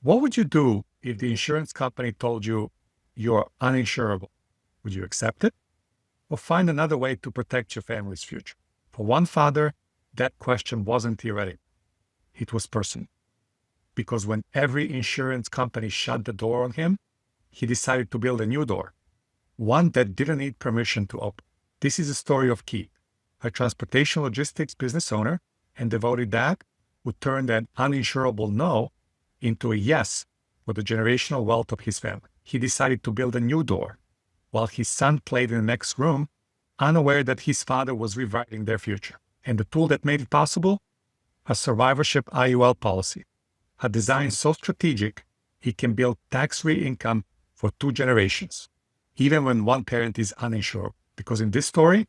What would you do if the insurance company told you you're uninsurable? Would you accept it or find another way to protect your family's future? For one father, that question wasn't theoretical. It was personal. Because when every insurance company shut the door on him, he decided to build a new door, one that didn't need permission to open. This is the story of Keith, a transportation logistics business owner and devoted dad who turned an uninsurable no into a yes for the generational wealth of his family. He decided to build a new door while his son played in the next room, unaware that his father was rewriting their future. And the tool that made it possible? A Survivorship IUL policy, a design so strategic it can build tax-free income for 2 generations, even when one parent is uninsured. Because in this story,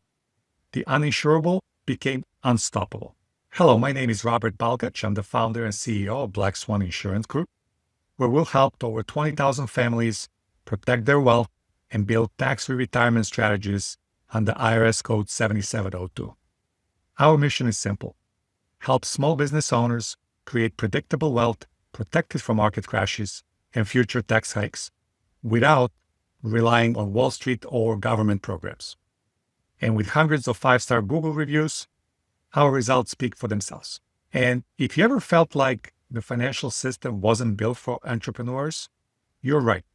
the uninsurable became unstoppable. Hello, my name is Robert Balgach. I'm the founder and CEO of Black Swan Insurance Group, where we'll help over 20,000 families protect their wealth and build tax-free retirement strategies under IRS Code 7702. Our mission is simple: help small business owners create predictable wealth protected from market crashes and future tax hikes without relying on Wall Street or government programs. And with hundreds of 5-star Google reviews, our results speak for themselves. And if you ever felt like the financial system wasn't built for entrepreneurs, you're right.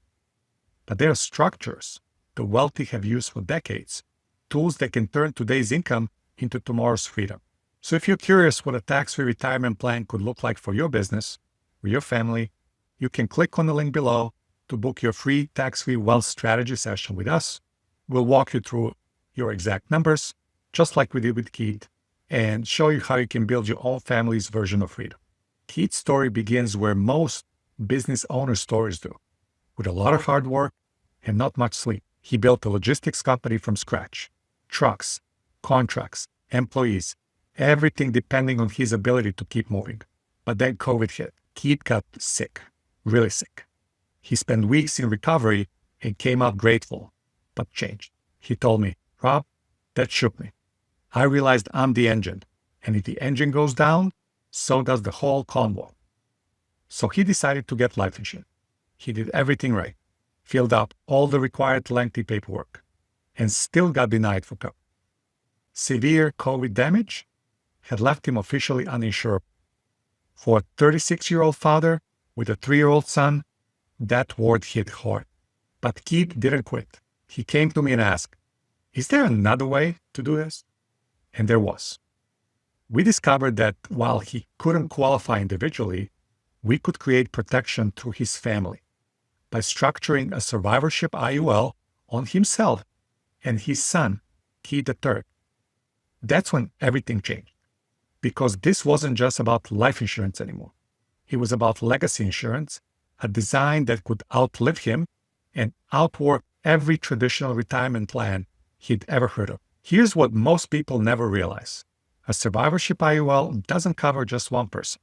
But there are structures the wealthy have used for decades, tools that can turn today's income into tomorrow's freedom. So if you're curious what a tax-free retirement plan could look like for your business or your family, you can click on the link below to book your free tax-free wealth strategy session with us. We'll walk you through your exact numbers, just like we did with Keith, and show you how you can build your own family's version of freedom. Keith's story begins where most business owner stories do, with a lot of hard work and not much sleep. He built a logistics company from scratch, trucks, contracts, employees, everything depending on his ability to keep moving. But then COVID hit. Keith got sick, really sick. He spent weeks in recovery and came out grateful, but changed. He told me, "Rob, that shook me. I realized I'm the engine, and if the engine goes down, so does the whole convoy." So he decided to get life insurance. He did everything right, filled out all the required lengthy paperwork, and still got denied for coverage. Severe COVID damage had left him officially uninsured. For a 36-year-old father with a 3-year-old son, that word hit hard. But Keith didn't quit. He came to me and asked, "Is there another way to do this?" And there was. We discovered that while he couldn't qualify individually, we could create protection through his family by structuring a survivorship IUL on himself and his son, Keith III. That's when everything changed, because this wasn't just about life insurance anymore. It was about legacy insurance, a design that could outlive him and outwork every traditional retirement plan he'd ever heard of. Here's what most people never realize. A survivorship IUL doesn't cover just one person.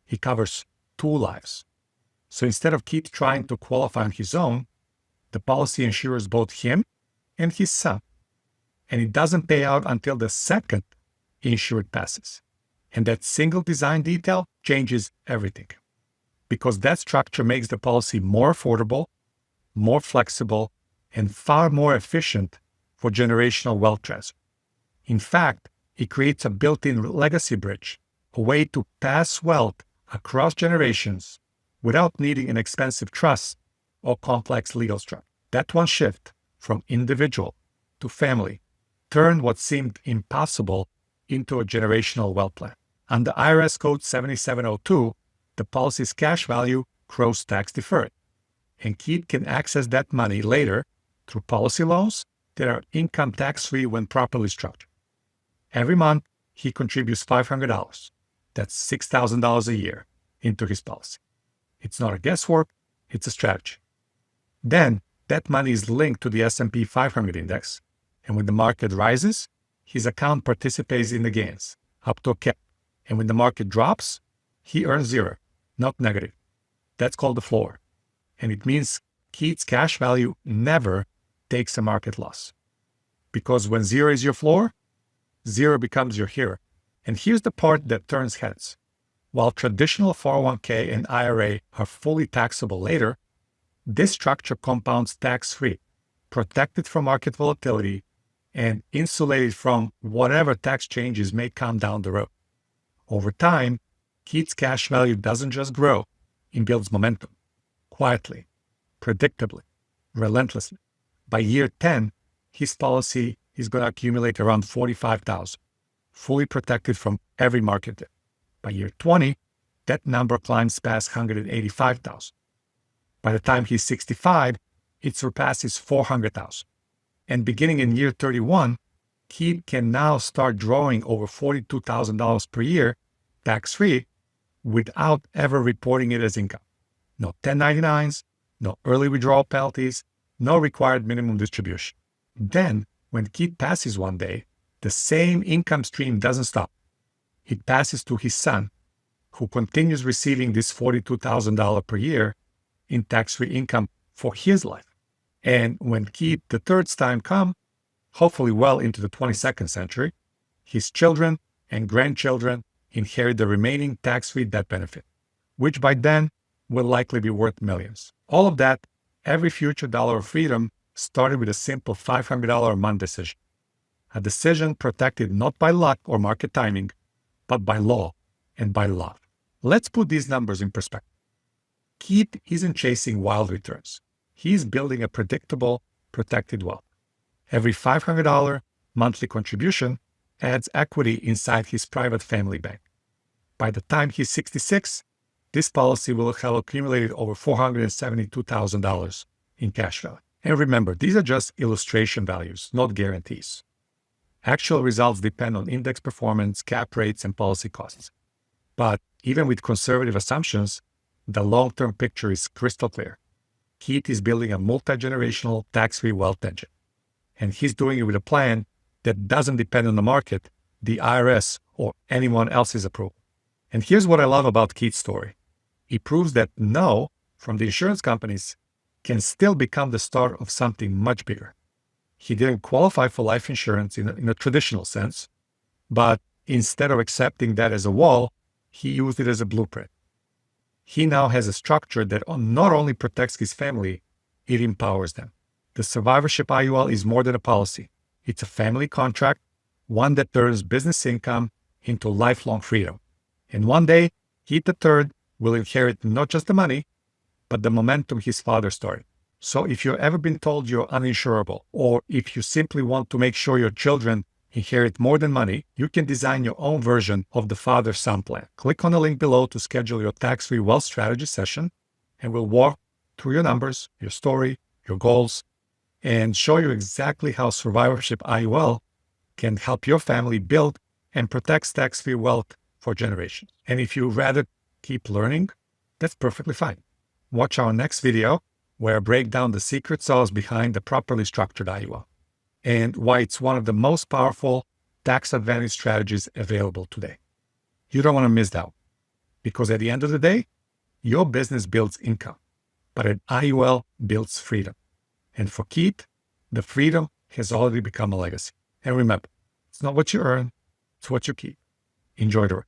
It covers 2 lives. So instead of Keith trying to qualify on his own, the policy insures both him and his son. And it doesn't pay out until the second insured passes. And that single design detail changes everything, because that structure makes the policy more affordable, more flexible, and far more efficient for generational wealth transfer. In fact, it creates a built-in legacy bridge, a way to pass wealth across generations without needing an expensive trust or complex legal structure. That one shift from individual to family turned what seemed impossible into a generational wealth plan. Under IRS Code 7702, the policy's cash value grows tax deferred, and Keith can access that money later through policy loans that are income tax-free when properly structured. Every month, he contributes $500. That's $6,000 a year into his policy. It's not a guesswork, it's a strategy. Then, that money is linked to the S&P 500 index, and when the market rises, his account participates in the gains, up to a cap. And when the market drops, he earns 0, not negative. That's called the floor. And it means Keith's cash value never takes a market loss. Because when 0 is your floor, 0 becomes your hero. And here's the part that turns heads. While traditional 401k and IRA are fully taxable later, this structure compounds tax-free, protected from market volatility, and insulated from whatever tax changes may come down the road. Over time, Keith's cash value doesn't just grow, it builds momentum, quietly, predictably, relentlessly. By year 10, his policy is going to accumulate around $45,000, fully protected from every market dip. By year 20, that number climbs past $185,000. By the time he's 65, it surpasses $400,000. And beginning in year 31, Keith can now start drawing over $42,000 per year, tax-free, without ever reporting it as income. No 1099s, no early withdrawal penalties, no required minimum distribution. Then, when Keith passes one day, the same income stream doesn't stop. It passes to his son, who continues receiving this $42,000 per year in tax-free income for his life. And when Keith the third's time come, hopefully well into the 22nd century, his children and grandchildren inherit the remaining tax-free death benefit, which by then will likely be worth millions. All of that, every future dollar of freedom, started with a simple $500 a month decision. A decision protected not by luck or market timing, but by law and by love. Let's put these numbers in perspective. Keith isn't chasing wild returns. He's building a predictable, protected wealth. Every $500 monthly contribution adds equity inside his private family bank. By the time he's 66, this policy will have accumulated over $472,000 in cash value. And remember, these are just illustration values, not guarantees. Actual results depend on index performance, cap rates, and policy costs. But even with conservative assumptions, the long-term picture is crystal clear. Keith is building a multi-generational tax-free wealth engine. And he's doing it with a plan that doesn't depend on the market, the IRS, or anyone else's approval. And here's what I love about Keith's story. He proves that no from the insurance companies can still become the start of something much bigger. He didn't qualify for life insurance in a traditional sense, but instead of accepting that as a wall, he used it as a blueprint. He now has a structure that not only protects his family, it empowers them. The Survivorship IUL is more than a policy. It's a family contract, one that turns business income into lifelong freedom. And one day, Keith III will inherit not just the money, but the momentum his father started. So if you've ever been told you're uninsurable, or if you simply want to make sure your children inherit more than money, you can design your own version of the father-son plan. Click on the link below to schedule your tax-free wealth strategy session, and we'll walk through your numbers, your story, your goals, and show you exactly how Survivorship IUL can help your family build and protect tax-free wealth for generations. And if you'd rather keep learning, that's perfectly fine. Watch our next video where I break down the secret sauce behind the properly structured IUL and why it's one of the most powerful tax advantage strategies available today. You don't want to miss that, because at the end of the day, your business builds income, but an IUL builds freedom. And for Keith, the freedom has already become a legacy. And remember, it's not what you earn, it's what you keep. Enjoy the ride.